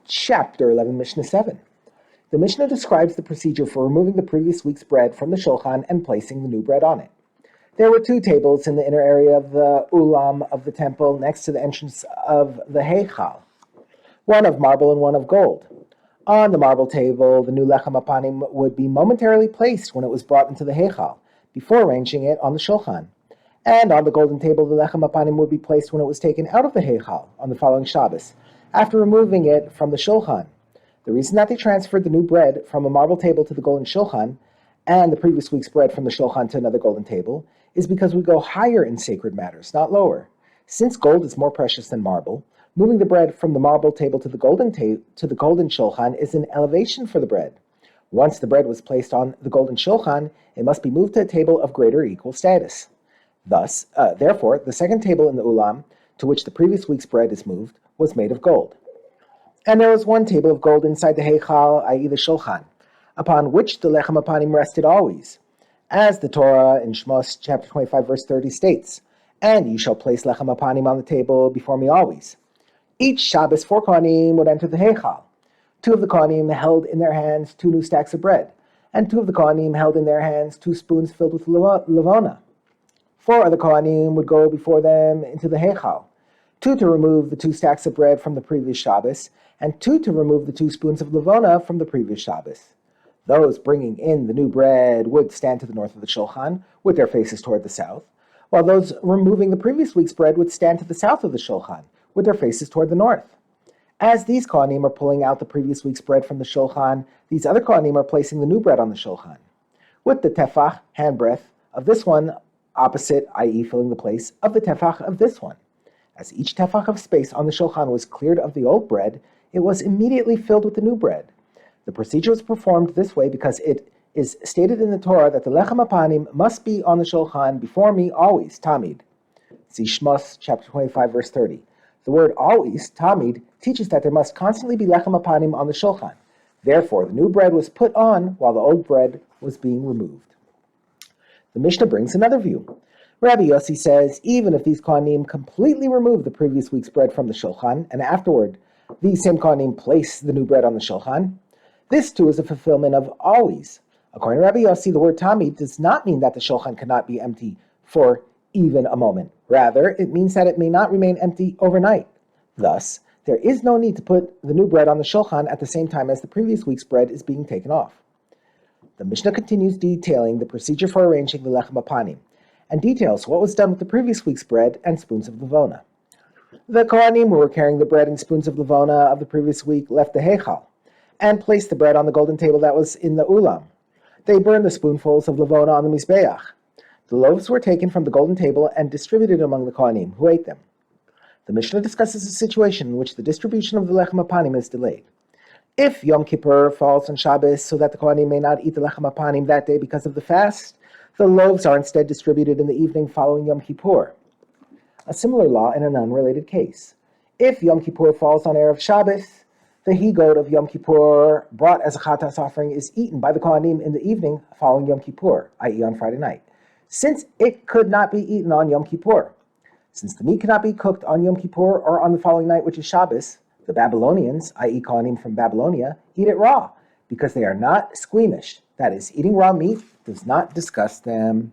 Chapter 11, Mishnah 7. The Mishnah describes the procedure for removing the previous week's bread from the shulchan and placing the new bread on it. There were two tables in the inner area of the ulam of the temple next to the entrance of the heichal, one of marble and one of gold. On the marble table, the new lechem apanim would be momentarily placed when it was brought into the heichal, before arranging it on the shulchan. And on the golden table, the lechem apanim would be placed when it was taken out of the heichal on the following Shabbos, after removing it from the shulchan. The reason that they transferred the new bread from a marble table to the golden shulchan, and the previous week's bread from the shulchan to another golden table, is because we go higher in sacred matters, not lower. Since gold is more precious than marble, moving the bread from the marble table to the golden shulchan is an elevation for the bread. Once the bread was placed on the golden shulchan, it must be moved to a table of greater or equal status. Therefore, the second table in the ulam, to which the previous week's bread is moved, was made of gold. And there was one table of gold inside the heichal, i.e. the shulchan, upon which the lechem apanim rested always, as the Torah in Shmos chapter 25 verse 30 states, "And you shall place lechem apanim on the table before me always." Each Shabbos 4 kohanim would enter the heichal. 2 of the kohanim held in their hands 2 new stacks of bread, and 2 of the kohanim held in their hands 2 spoons filled with levona. 4 other kohanim would go before them into the heichal, 2 to remove the 2 stacks of bread from the previous Shabbos, and 2 to remove the 2 spoons of levona from the previous Shabbos. Those bringing in the new bread would stand to the north of the shulchan, with their faces toward the south, while those removing the previous week's bread would stand to the south of the shulchan, with their faces toward the north. As these kohanim are pulling out the previous week's bread from the shulchan, these other kohanim are placing the new bread on the shulchan, with the tefach, handbreadth, of this one opposite, i.e. filling the place of the tefach of this one. As each tefach of space on the shulchan was cleared of the old bread, it was immediately filled with the new bread. The procedure was performed this way because it is stated in the Torah that the lechem apanim must be on the shulchan before me always, tamid. See Shmos chapter 25 verse 30. The word always, tamid, teaches that there must constantly be lechem apanim on the shulchan. Therefore, the new bread was put on while the old bread was being removed. The Mishnah brings another view. Rabbi Yossi says, even if these kohanim completely remove the previous week's bread from the shulchan, and afterward these same kohanim place the new bread on the shulchan, this too is a fulfillment of always. According to Rabbi Yossi, the word tamid does not mean that the shulchan cannot be empty for even a moment. Rather, it means that it may not remain empty overnight. Thus, there is no need to put the new bread on the shulchan at the same time as the previous week's bread is being taken off. The Mishnah continues detailing the procedure for arranging the lechem apanim, and details what was done with the previous week's bread and spoons of levona. The kohanim who were carrying the bread and spoons of levona of the previous week left the heichal, and placed the bread on the golden table that was in the ulam. They burned the spoonfuls of levona on the mizbeach. The loaves were taken from the golden table and distributed among the kohanim, who ate them. The Mishnah discusses a situation in which the distribution of the lechem apanim is delayed. If Yom Kippur falls on Shabbos so that the kohanim may not eat the lechem apanim that day because of the fast, the loaves are instead distributed in the evening following Yom Kippur. A similar law in an unrelated case. If Yom Kippur falls on Erev Shabbos, the he-goat of Yom Kippur brought as a chatas offering is eaten by the kohanim in the evening following Yom Kippur, i.e. on Friday night, since it could not be eaten on Yom Kippur. Since the meat cannot be cooked on Yom Kippur or on the following night, which is Shabbos, the Babylonians, i.e. kohanim from Babylonia, eat it raw, because they are not squeamish. That is, eating raw meat does not disgust them.